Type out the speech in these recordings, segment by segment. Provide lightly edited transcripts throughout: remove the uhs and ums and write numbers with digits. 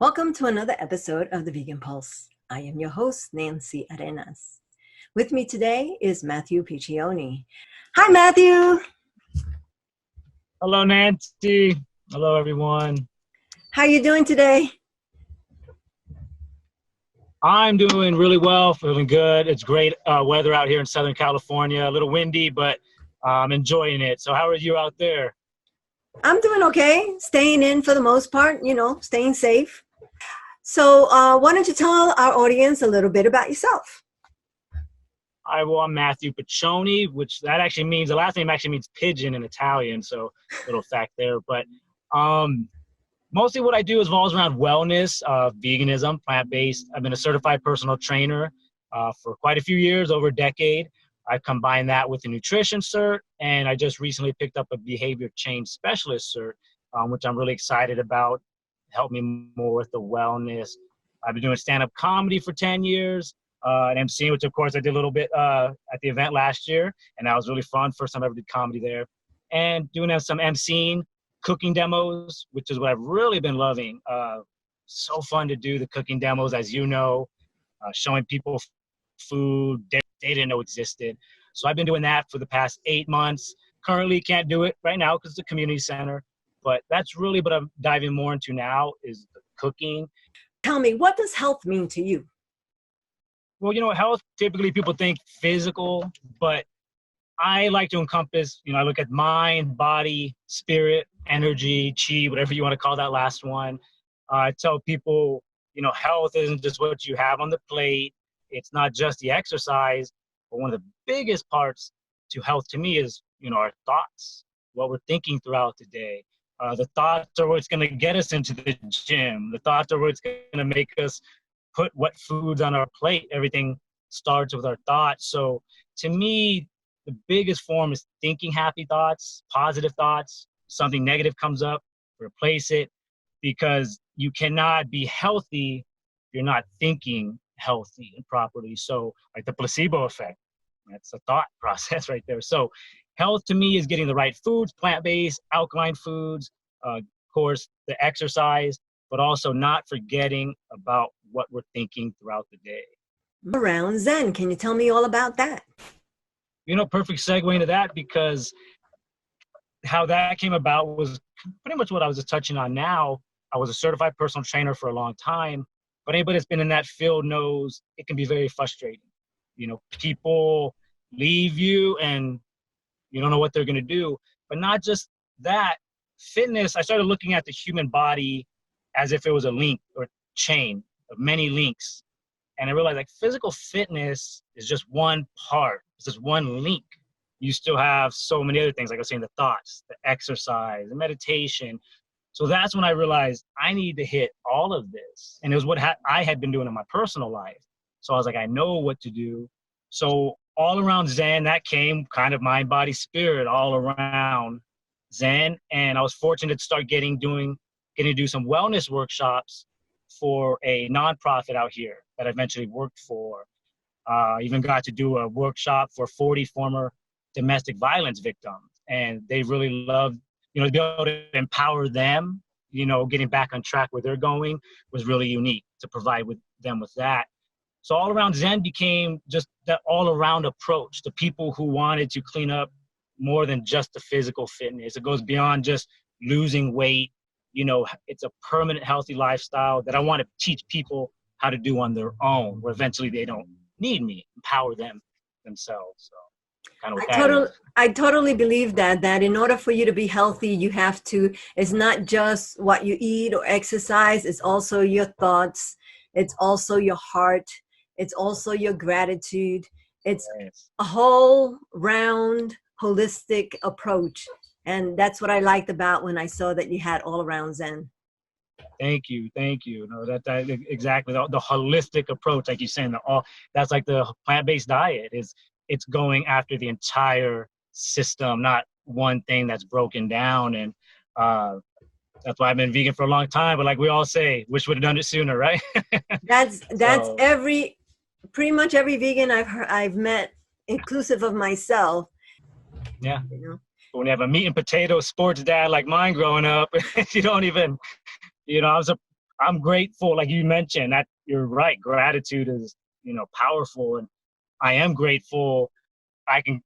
Welcome to another episode of the Vegan Pulse. I am your host, Nancy Arenas. With me today is Matthew Piccione. Hi, Matthew. Hello, Nancy. Hello, everyone. How are you doing today? I'm doing really well, feeling good. It's great weather out here in Southern California. A little windy, but I'm enjoying it. So how are you out there? I'm doing okay, staying in for the most part, staying safe. So why don't you tell our audience a little bit about yourself? I'm Matthew Piccione, which that actually means, the last name actually means pigeon in Italian, so little fact there. But mostly what I do revolves around wellness, veganism, plant-based. I've been a certified personal trainer for quite a few years, over a decade. I've combined that with a nutrition cert, and I just recently picked up a behavior change specialist cert, which I'm really excited about. Help me more with the wellness. I've been doing stand-up comedy for 10 years, and emceeing, which of course I did a little bit at the event last year, and that was really fun. First time I ever did comedy there. And doing some emceeing, cooking demos, which is what I've really been loving. So fun to do the cooking demos, as you know, showing people food they didn't know existed. So I've been doing that for the past 8 months. Currently can't do it right now because it's a community center, but that's really what I'm diving more into now is the cooking. Tell me, what does health mean to you? Well, health, typically people think physical, but I like to encompass, I look at mind, body, spirit, energy, chi, whatever you want to call that last one. I tell people, health isn't just what you have on the plate. It's not just the exercise, but one of the biggest parts to health to me is, our thoughts, what we're thinking throughout the day. The thoughts are what's going to get us into the gym. The thoughts are what's going to make us put what foods on our plate. Everything starts with our thoughts. So to me, the biggest form is thinking happy thoughts, positive thoughts. Something negative comes up, replace it, because you cannot be healthy if you're not thinking healthy and properly. So like the placebo effect, that's a thought process right there. So health to me is getting the right foods, plant-based, alkaline foods, of course, the exercise, but also not forgetting about what we're thinking throughout the day. Around Zen, can you tell me all about that? Perfect segue into that, because how that came about was pretty much what I was just touching on now. I was a certified personal trainer for a long time, but anybody that's been in that field knows it can be very frustrating. People leave you and you don't know what they're going to do. But not just that, fitness, I started looking at the human body as if it was a link or chain of many links. And I realized physical fitness is just one part. It's just one link. You still have so many other things, like I was saying, the thoughts, the exercise, the meditation. So that's when I realized I need to hit all of this. And it was what I had been doing in my personal life. So I was like, I know what to do. So all around Zen, that came kind of mind, body, spirit, all around Zen. And I was fortunate to start getting to do some wellness workshops for a nonprofit out here that I eventually worked for. Even got to do a workshop for 40 former domestic violence victims. And they really loved, to be able to empower them, getting back on track where they're going was really unique to provide them with that. So all around Zen became just that all around approach to people who wanted to clean up more than just the physical fitness. It goes beyond just losing weight. It's a permanent healthy lifestyle that I want to teach people how to do on their own, where eventually they don't need me, empower them themselves. So kind of I totally believe that in order for you to be healthy, you have to, it's not just what you eat or exercise, it's also your thoughts, it's also your heart, it's also your gratitude. It's a whole round holistic approach. And that's what I liked about when I saw that you had all around Zen. Thank you. No, that exactly the holistic approach, like you're saying, that's like the plant-based diet it's going after the entire system, not one thing that's broken down. And that's why I've been vegan for a long time. But like we all say, wish we'd have done it sooner, right? That's pretty much every vegan I've met, inclusive of myself. Yeah. When you have a meat and potato sports dad like mine growing up, you don't even, I'm grateful, like you mentioned, that you're right. Gratitude is, powerful. And I am grateful I can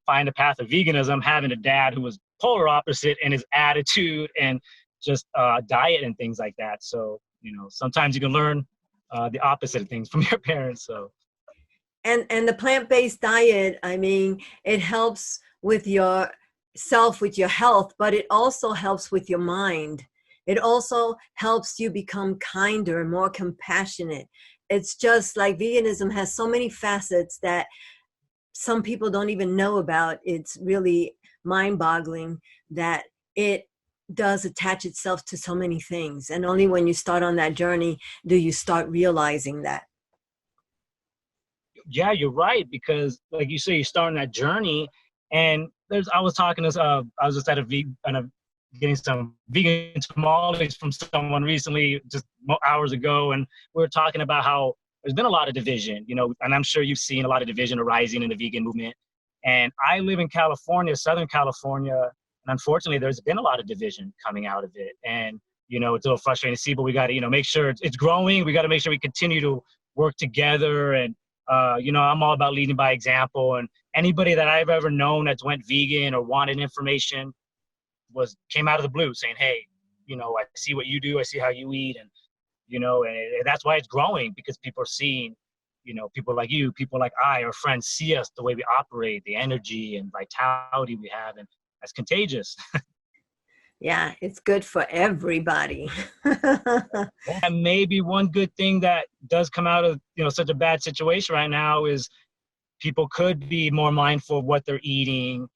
find a path of veganism, having a dad who was polar opposite in his attitude and just diet and things like that. So, sometimes you can learn the opposite of things from your parents. So, And the plant-based diet, I mean, it helps with your self, with your health, but it also helps with your mind. It also helps you become kinder, more compassionate. It's just like veganism has so many facets that some people don't even know about. It's really mind-boggling that it does attach itself to so many things. And only when you start on that journey do you start realizing that. yeah, you're right, because like you say, you're starting that journey. And I was talking to, I was just at getting some vegan tamales from someone recently, just hours ago. And we were talking about how there's been a lot of division, and I'm sure you've seen a lot of division arising in the vegan movement. And I live in California, Southern California, and unfortunately there's been a lot of division coming out of it. And, it's a little frustrating to see, but we got to, make sure it's growing. We got to make sure we continue to work together. And, I'm all about leading by example. And anybody that I've ever known that's went vegan or wanted information came out of the blue saying, hey, I see what you do. I see how you eat. And, and that's why it's growing, because people are seeing, people like you, people like our friends see us, the way we operate, the energy and vitality we have. And that's contagious. Yeah, it's good for everybody. And maybe one good thing that does come out of, such a bad situation right now is people could be more mindful of what they're eating,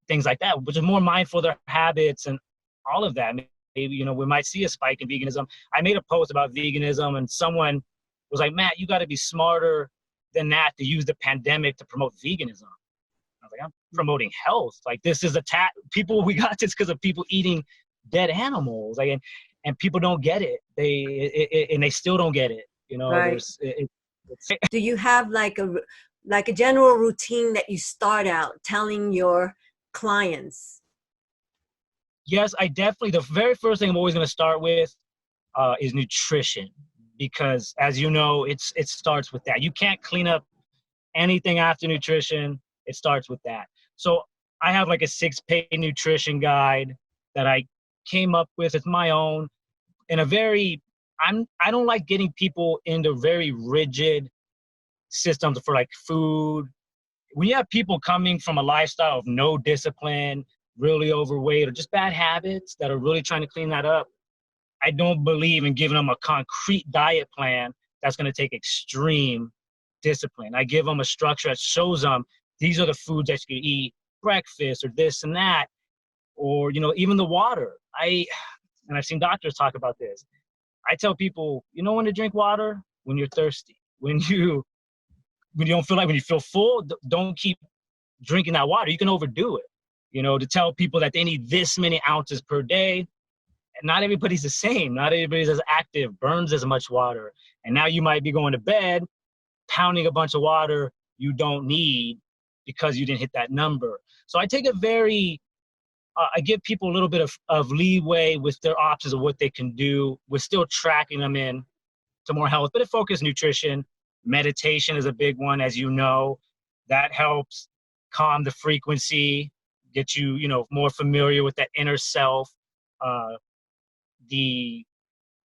things like that, which is more mindful of their habits and all of that. Maybe, we might see a spike in veganism. I made a post about veganism and someone was like, Matt, you got to be smarter than that to use the pandemic to promote veganism. I was like, I'm promoting health. Like, this is we got this because of people eating dead animals. Like, and people don't get it. And they still don't get it. Right. Do you have like a general routine that you start out telling your clients? Yes, I definitely, the very first thing I'm always going to start with is nutrition, because as you know, it starts with that. You can't clean up anything after nutrition. It starts with that. So I have like a 6-page nutrition guide that I came up with. It's my own. In I don't like getting people into very rigid systems for like food. When you have people coming from a lifestyle of no discipline, really overweight, or just bad habits that are really trying to clean that up, I don't believe in giving them a concrete diet plan that's going to take extreme discipline. I give them a structure that shows them these are the foods that you can eat, breakfast or this and that, or, even the water. And I've seen doctors talk about this. I tell people, when to drink water? When you're thirsty. When you don't feel like, when you feel full, don't keep drinking that water. You can overdo it. To tell people that they need this many ounces per day. And not everybody's the same. Not everybody's as active, burns as much water. And now you might be going to bed, pounding a bunch of water you don't need because you didn't hit that number. So I take I give people a little bit of leeway with their options of what they can do. We're still tracking them in to more health, but it focuses nutrition. Meditation is a big one, as you know. That helps calm the frequency, get you, more familiar with that inner self. The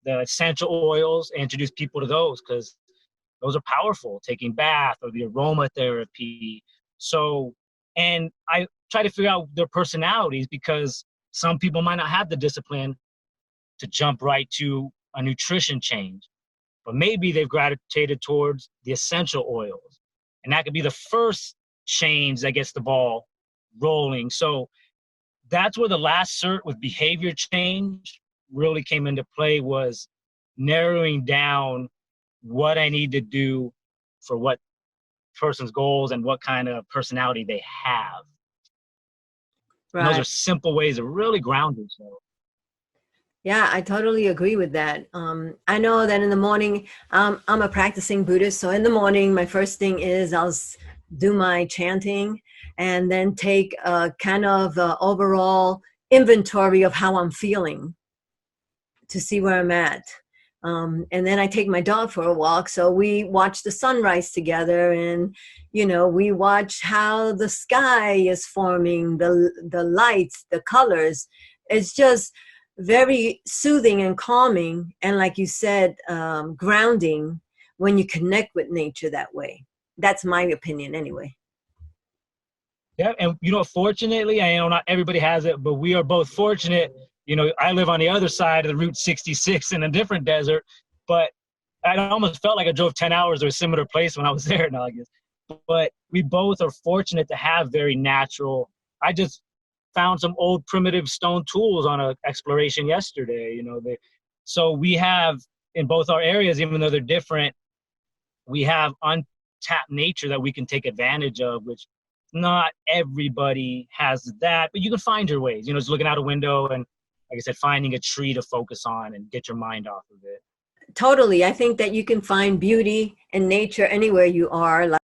essential oils, introduce people to those, because those are powerful. Taking bath or the aromatherapy. So, and I try to figure out their personalities, because some people might not have the discipline to jump right to a nutrition change, but maybe they've gravitated towards the essential oils. And that could be the first change that gets the ball rolling. So that's where the last cert with behavior change really came into play, was narrowing down what I need to do for what person's goals and what kind of personality they have. And those are Right. simple ways of really ground yourself. Yeah, I totally agree with that. I know that in the morning, I'm a practicing Buddhist. So in the morning, my first thing is do my chanting and then take a kind of overall inventory of how I'm feeling to see where I'm at. And then I take my dog for a walk. So we watch the sunrise together, and, we watch how the sky is forming, the lights, the colors. It's just very soothing and calming. And like you said, grounding when you connect with nature that way. That's my opinion anyway. Yeah, and fortunately, I know not everybody has it, but we are both fortunate. I live on the other side of the Route 66 in a different desert, but I almost felt like I drove 10 hours to a similar place when I was there in August. But we both are fortunate to have very natural. I just found some old primitive stone tools on an exploration yesterday. So we have in both our areas, even though they're different, we have untapped nature that we can take advantage of, which not everybody has that, but you can find your ways, just looking out a window and, like I said, finding a tree to focus on and get your mind off of it. Totally. I think that you can find beauty in nature anywhere you are. And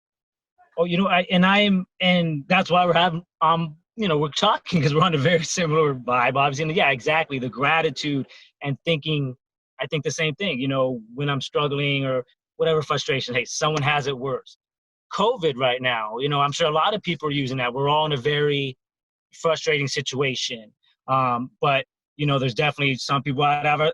that's why we're having, we're talking because we're on a very similar vibe, obviously. And yeah, exactly. The gratitude and thinking, I think the same thing, when I'm struggling or whatever frustration, hey, someone has it worse. COVID right now, I'm sure a lot of people are using that. We're all in a very frustrating situation. But, there's definitely some people out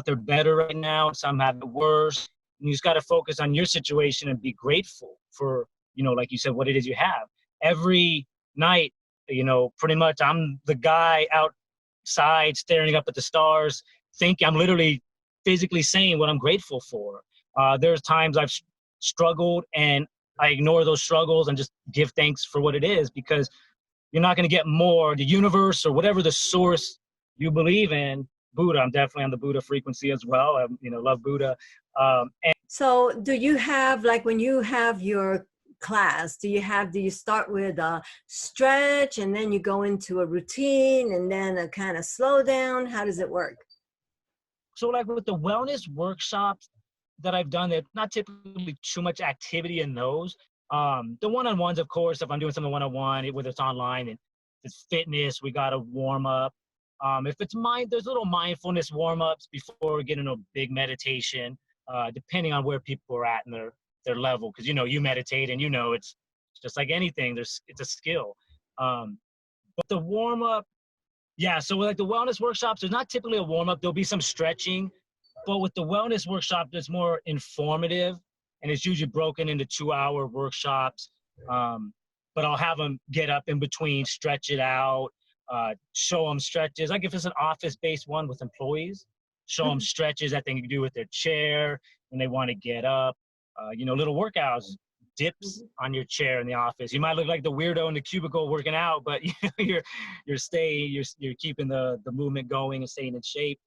there better right now. Some have it worse. And you just got to focus on your situation and be grateful for, like you said, what it is you have. Every night, pretty much I'm the guy outside staring up at the stars, I'm literally physically saying what I'm grateful for. There's times I've struggled and I ignore those struggles and just give thanks for what it is, because you're not going to get more. The universe or whatever the source you believe in, Buddha, I'm definitely on the Buddha frequency as well. I love Buddha. So do you have, like when you have your class, do you start with a stretch and then you go into a routine and then a kind of slow down? How does it work? So like with the wellness workshops that I've done, there's not typically too much activity in those. The one-on-ones, of course, if I'm doing something one-on-one, whether it's online and it's fitness, we got to warm up. If it's there's little mindfulness warm-ups before getting a big meditation, depending on where people are at in their level. Because, you meditate and, it's just like anything, it's a skill. But the warm-up, yeah, so like the wellness workshops, there's not typically a warm-up. There'll be some stretching. But with the wellness workshop, it's more informative, and it's usually broken into 2-hour workshops. But I'll have them get up in between, stretch it out, show them stretches. Like if it's an office-based one with employees, show them stretches that they can do with their chair when they want to get up. Little workouts, dips on your chair in the office. You might look like the weirdo in the cubicle working out, but you're keeping the movement going and staying in shape.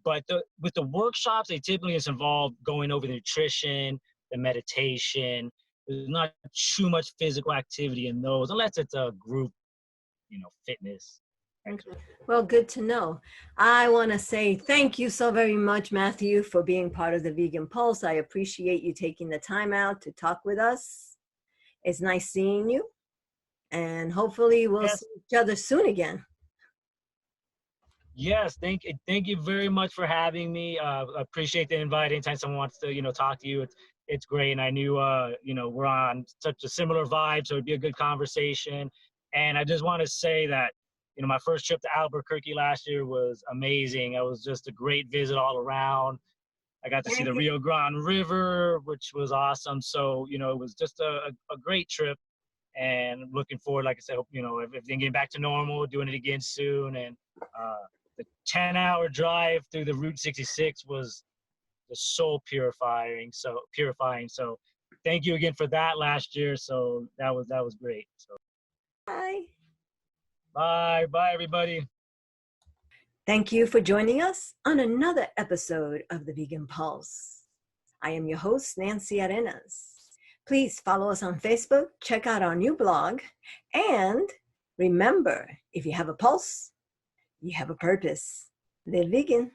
But with the workshops, they typically is involved going over the nutrition, the meditation. There's not too much physical activity in those, unless it's a group, fitness. Well, good to know. I want to say thank you so very much, Matthew, for being part of the Vegan Pulse. I appreciate you taking the time out to talk with us. It's nice seeing you, and hopefully we'll see each other soon again. Yes, thank you very much for having me. Appreciate the invite. Anytime someone wants to, talk to you, it's great. And I knew, we're on such a similar vibe, so it'd be a good conversation. And I just want to say that, my first trip to Albuquerque last year was amazing. It was just a great visit all around. I got to see the Rio Grande River, which was awesome. So, it was just a great trip. And looking forward, like I said, if everything getting back to normal, doing it again soon. And the 10-hour drive through the Route 66 was just soul purifying. So thank you again for that last year. So that was great. So bye everybody. Thank you for joining us on another episode of the Vegan Pulse. I am your host, Nancy Arenas. Please follow us on Facebook, check out our new blog, and remember, if you have a pulse, you have a purpose. Live vegan.